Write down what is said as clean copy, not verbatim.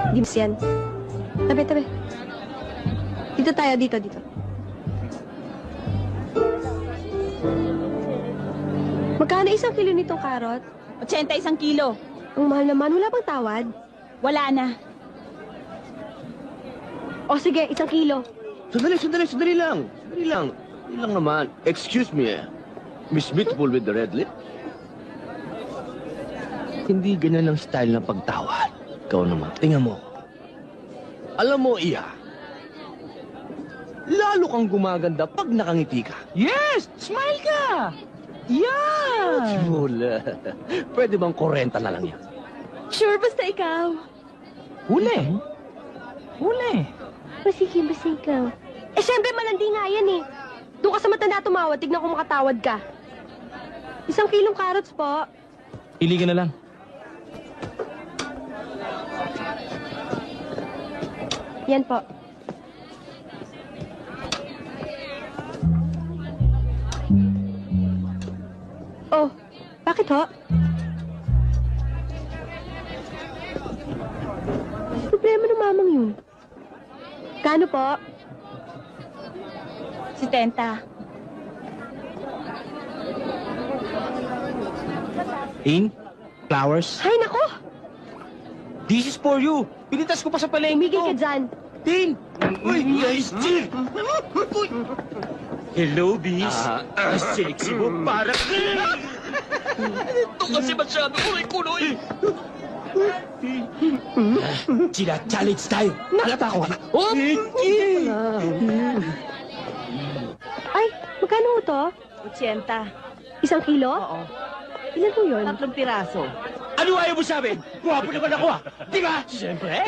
Di mas yan. Tabi, tabi. Dito tayo, dito, dito. Magkano isang kilo nitong karot? 81 kilo. Ang mahal naman, wala bang tawad? Wala na. O sige, 1 kilo. Sandali lang. Sandali lang naman. Excuse me, Miss Beautiful with the red lip? Hindi ganyan ang style ng pagtawad. Ikaw naman, tingnan mo. Alam mo, Iya, lalo kang gumaganda pag nakangiti ka. Yes! Smile ka! Yeah! Wala. Pwede bang 40 na lang yan? Sure, basta ikaw. Huli! Huli! Sige, basta ikaw. Eh, syempre, malandi nga yan eh. Doon ka sa matanda tumawad, tignan kung makatawad ka. 1 kilong carrots po. Pili ka na lang. Yan po. Oh, bakit ho? Problema ng mamang yun. Kano po? 70. Tin? Flowers? Hay, nako! This is for you! Pinitas ko pa sa palengke Tumigil ka ko! dyan. Tin! Uy, nice Tin! Hello, Bis. Sexy mo para ito kasi masyado kuloy-kuloy. Sila, challenge tayo. Nakata ko. Oh! Ay, magkano ho to? 80. 1 kilo? Oo. Ilan po yun? 3 piraso. Ano ayaw mo sa amin? Guwapo naman ako ah! Di ba? Siyempre.